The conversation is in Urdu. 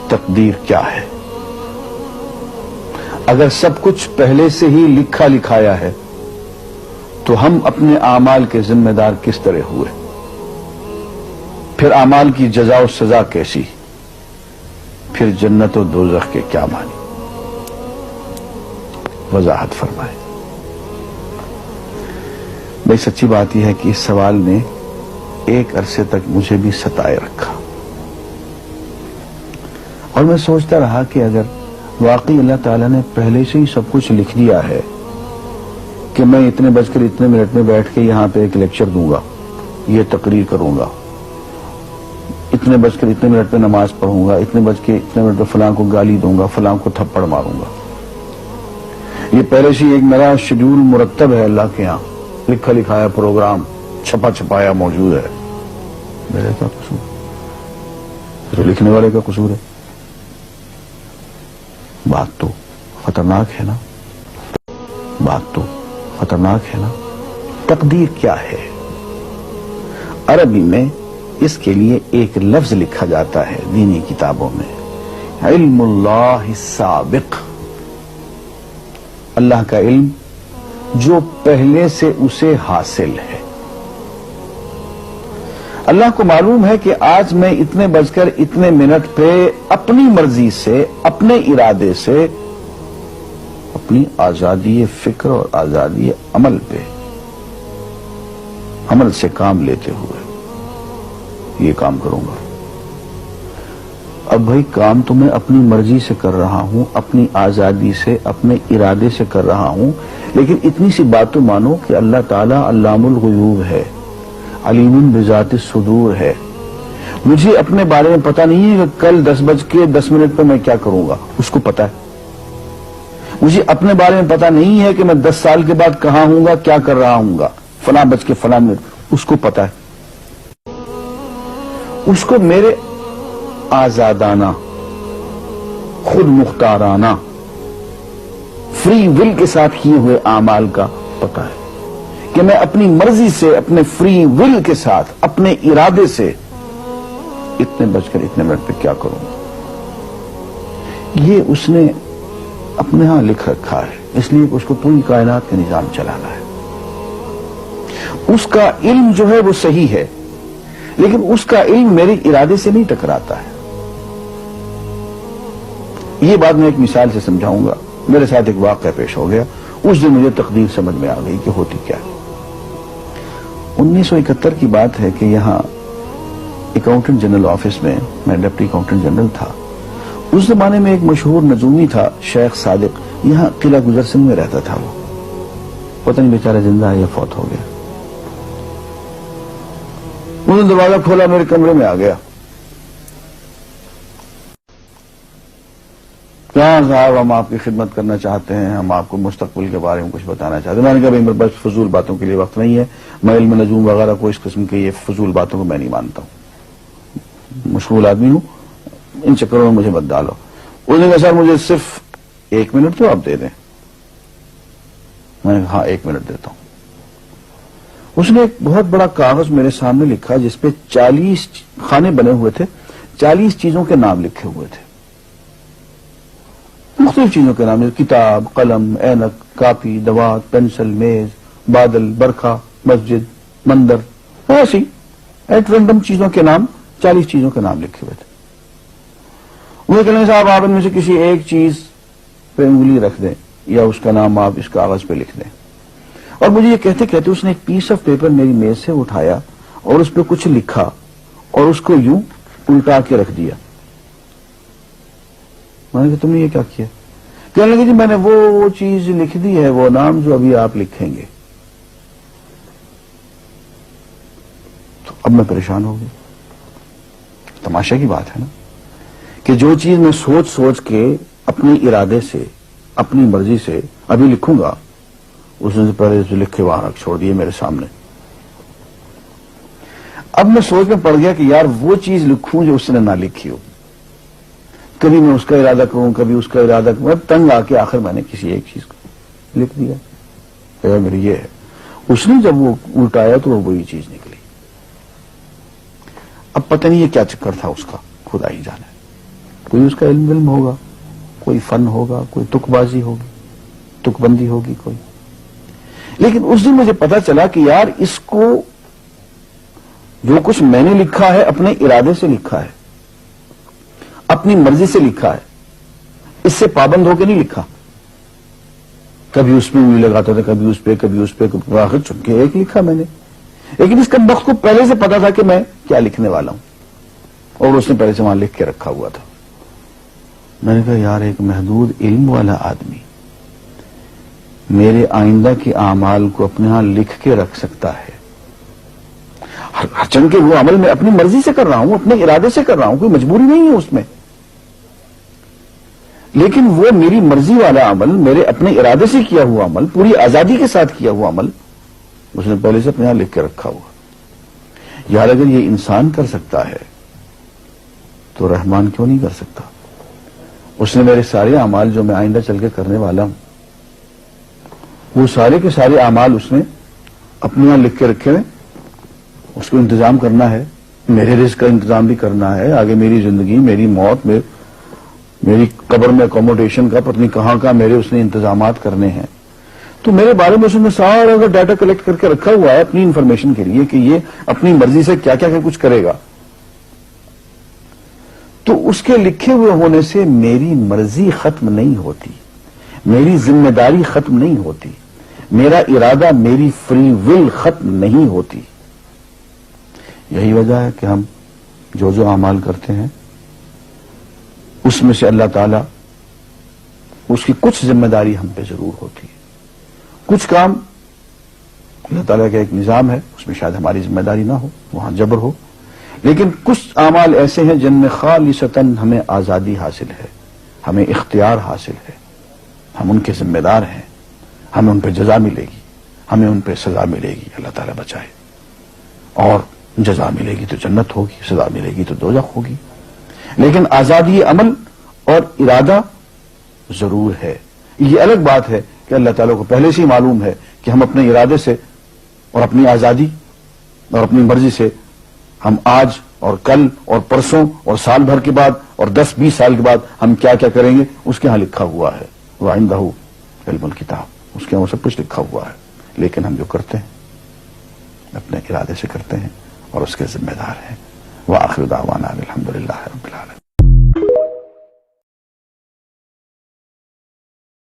تقدیر کیا ہے؟ اگر سب کچھ پہلے سے ہی لکھا لکھایا ہے تو ہم اپنے اعمال کے ذمہ دار کس طرح ہوئے؟ پھر اعمال کی جزا و سزا کیسی؟ پھر جنت و دوزخ کے کیا معنی؟ وضاحت فرمائے۔ بھئی سچی بات یہ ہے کہ اس سوال نے ایک عرصے تک مجھے بھی ستائے رکھا، اور میں سوچتا رہا کہ اگر واقعی اللہ تعالیٰ نے پہلے سے ہی سب کچھ لکھ دیا ہے کہ میں اتنے بج کر اتنے منٹ میں بیٹھ کے یہاں پہ ایک لیکچر دوں گا، یہ تقریر کروں گا، اتنے بج کر اتنے منٹ میں نماز پڑھوں گا، اتنے بج کے اتنے منٹ میں فلاں کو گالی دوں گا، فلاں کو تھپڑ ماروں گا، یہ پہلے سے ایک میرا شیڈول مرتب ہے اللہ کے ہاں، لکھا لکھایا پروگرام چھپا چھپایا موجود ہے، میرے کا قصور؟ تو لکھنے والے کا قصور ہے؟ بات تو خطرناک ہے نا، بات تو خطرناک ہے نا۔ تقدیر کیا ہے؟ عربی میں اس کے لیے ایک لفظ لکھا جاتا ہے دینی کتابوں میں، علم اللہ السابق، اللہ کا علم جو پہلے سے اسے حاصل ہے۔ اللہ کو معلوم ہے کہ آج میں اتنے بج کر اتنے منٹ پہ اپنی مرضی سے، اپنے ارادے سے، اپنی آزادی فکر اور آزادی عمل پہ، عمل سے کام لیتے ہوئے یہ کام کروں گا۔ اب بھائی کام تو میں اپنی مرضی سے کر رہا ہوں، اپنی آزادی سے، اپنے ارادے سے کر رہا ہوں، لیکن اتنی سی بات تو مانو کہ اللہ تعالیٰ علام الغیوب ہے، علیم بذات الصدور ہے۔ مجھے اپنے بارے میں پتہ نہیں ہے کہ کل 10:10 پہ میں کیا کروں گا، اس کو پتا ہے۔ مجھے اپنے بارے میں پتہ نہیں ہے کہ میں 10 سال کے بعد کہاں ہوں گا، کیا کر رہا ہوں گا، فلاں بج کے فلاں منٹ، اس کو پتا ہے۔ اس کو میرے آزادانہ، خود مختارانہ، فری ول کے ساتھ کیے ہوئے اعمال کا پتہ ہے کہ میں اپنی مرضی سے، اپنے فری ول کے ساتھ، اپنے ارادے سے اتنے بج کر اتنے منٹ پہ کیا کروں گا۔ یہ اس نے اپنے ہاں لکھ رکھا ہے، اس لیے کہ اس کو پوری کائنات کا نظام چلانا ہے۔ اس کا علم جو ہے وہ صحیح ہے، لیکن اس کا علم میرے ارادے سے نہیں ٹکراتا ہے۔ یہ بات میں ایک مثال سے سمجھاؤں گا۔ میرے ساتھ ایک واقعہ پیش ہو گیا، اس دن مجھے تقدیر سمجھ میں آ گئی کہ ہوتی کیا ہے۔ 1971 کی بات ہے کہ یہاں اکاؤنٹنٹ جنرل آفس میں میں ڈپٹی اکاؤنٹنٹ جنرل تھا۔ اس زمانے میں ایک مشہور نجومی تھا شیخ صادق، یہاں قلعہ گزر سنگھ میں رہتا تھا۔ وہ پتہ نہیں بیچارہ زندہ ہے یا فوت ہو گیا۔ انہوں نے دروازہ کھولا، میرے کمرے میں آ گیا۔ کہاں صاحب ہم آپ کی خدمت کرنا چاہتے ہیں، ہم آپ کو مستقبل کے بارے میں کچھ بتانا چاہتے ہیں۔ میں نے کہا بھائی میرے پاس فضول باتوں کے لیے وقت نہیں ہے، میں علم نجوم وغیرہ کو اس قسم کے یہ فضول باتوں کو میں نہیں مانتا ہوں، مشغول آدمی ہوں، ان چکروں میں مجھے مت ڈالو۔ اس نے کہا سر مجھے صرف 1 منٹ تو آپ دے دیں۔ میں نے کہا ہاں 1 منٹ دیتا ہوں۔ اس نے ایک بہت بڑا کاغذ میرے سامنے لکھا جس پہ 40 خانے بنے ہوئے تھے، 40 چیزوں کے نام لکھے ہوئے تھے، مختلف چیزوں کے نام، کتاب، قلم، اینک، کاپی، دوات، پینسل، میز، بادل، برکھا، مسجد، مندر، ایسی ایٹ رینڈم چیزوں کے نام، 40 چیزوں کے نام لکھے ہوئے تھے۔ وہ کہنے صاحب آپ ان میں سے کسی ایک چیز پہ انگلی رکھ دیں یا اس کا نام آپ اس کاغذ پہ لکھ دیں۔ اور مجھے یہ کہتے کہتے اس نے ایک پیس آف پیپر میری میز سے اٹھایا اور اس پہ کچھ لکھا اور اس کو یوں الٹا کے رکھ دیا۔ میں نے کہا تم نے یہ کیا کیا؟ کہنے لگے جی میں نے وہ چیز لکھ دی ہے، وہ نام جو ابھی آپ لکھیں گے۔ تو اب میں پریشان ہو گیا۔ تماشا کی بات ہے نا کہ جو چیز میں سوچ سوچ کے اپنے ارادے سے، اپنی مرضی سے ابھی لکھوں گا، اس نے پہلے جو لکھ کے وہاں رکھ چھوڑ دیے میرے سامنے۔ اب میں سوچ میں پڑ گیا کہ یار وہ چیز لکھوں جو اس نے نہ لکھی ہو، کبھی میں اس کا ارادہ کروں، کبھی اس کا ارادہ کروں، اب تنگ آ کے آخر میں نے کسی ایک چیز کو لکھ دیا کہ میری یہ ہے۔ اس نے جب وہ الٹایا تو وہ وہی چیز نکلی۔ اب پتہ نہیں یہ کیا چکر تھا اس کا، خدا ہی جانے۔ کوئی اس کا علم ہوگا، کوئی فن ہوگا، کوئی تک بازی ہوگی، تک بندی ہوگی کوئی. لیکن اس دن مجھے پتا چلا کہ یار اس کو جو کچھ میں نے لکھا ہے اپنے ارادے سے لکھا ہے، اپنی مرضی سے لکھا ہے، اس سے پابند ہو کے نہیں لکھا. کبھی اس میں انگلی لگاتا تھا، کبھی اس پہ، کبھی اس پہ، آخر چن کے ایک لکھا میں نے. لیکن اس کمبخت کو پہلے سے پتا تھا کہ میں کیا لکھنے والا ہوں، اور اس نے پہلے سے وہاں لکھ کے رکھا ہوا تھا. میں نے کہا یار ایک محدود علم والا آدمی میرے آئندہ کے اعمال کو اپنے ہاں لکھ کے رکھ سکتا ہے. چن کے وہ عمل میں اپنی مرضی سے کر رہا ہوں، اپنے ارادے سے کر رہا ہوں، کوئی مجبوری نہیں ہے اس میں. لیکن وہ میری مرضی والا عمل، میرے اپنے ارادے سے کیا ہوا عمل، پوری آزادی کے ساتھ کیا ہوا عمل، اس نے پہلے سے اپنے یہاں لکھ کے رکھا ہوا. یار اگر یہ انسان کر سکتا ہے تو رحمان کیوں نہیں کر سکتا؟ اس نے میرے سارے اعمال جو میں آئندہ چل کے کرنے والا ہوں، وہ سارے کے سارے اعمال اس نے اپنے یہاں لکھ کے رکھے ہیں. اس کو انتظام کرنا ہے، میرے رزق کا انتظام بھی کرنا ہے، آگے میری زندگی، میری موت، میری قبر میں اکوموڈیشن کا پتہ نہیں کہاں کا میرے اس نے انتظامات کرنے ہیں. تو میرے بارے میں اس نے سارا ڈیٹا کلیکٹ کر کے رکھا ہوا ہے اپنی انفارمیشن کے لیے کہ یہ اپنی مرضی سے کیا کیا کچھ کرے گا. تو اس کے لکھے ہوئے ہونے سے میری مرضی ختم نہیں ہوتی، میری ذمہ داری ختم نہیں ہوتی، میرا ارادہ، میری فری ول ختم نہیں ہوتی. یہی وجہ ہے کہ ہم جو اعمال کرتے ہیں اس میں سے اللہ تعالیٰ اس کی کچھ ذمہ داری ہم پہ ضرور ہوتی ہے. کچھ کام اللہ تعالیٰ کا ایک نظام ہے، اس میں شاید ہماری ذمہ داری نہ ہو، وہاں جبر ہو. لیکن کچھ اعمال ایسے ہیں جن میں خالصتاً ہمیں آزادی حاصل ہے، ہمیں اختیار حاصل ہے، ہم ان کے ذمہ دار ہیں، ہمیں ان پہ جزا ملے گی، ہمیں ان پہ سزا ملے گی، اللہ تعالیٰ بچائے. اور جزا ملے گی تو جنت ہوگی، سزا ملے گی تو دوزخ ہوگی. لیکن آزادی عمل اور ارادہ ضرور ہے. یہ الگ بات ہے کہ اللہ تعالیٰ کو پہلے سے ہی معلوم ہے کہ ہم اپنے ارادے سے اور اپنی آزادی اور اپنی مرضی سے ہم آج اور کل اور پرسوں اور سال بھر کے بعد اور 10-20 سال کے بعد ہم کیا کیا کریں گے اس کے ہاں لکھا ہوا ہے. وَعِندَهُ عِلْمُ الْكِتَابِ، اس کے ہاں سب کچھ لکھا ہوا ہے. لیکن ہم جو کرتے ہیں اپنے ارادے سے کرتے ہیں اور اس کے ذمہ دار ہیں. وآخر دعوانا الحمدللہ رب العالمین.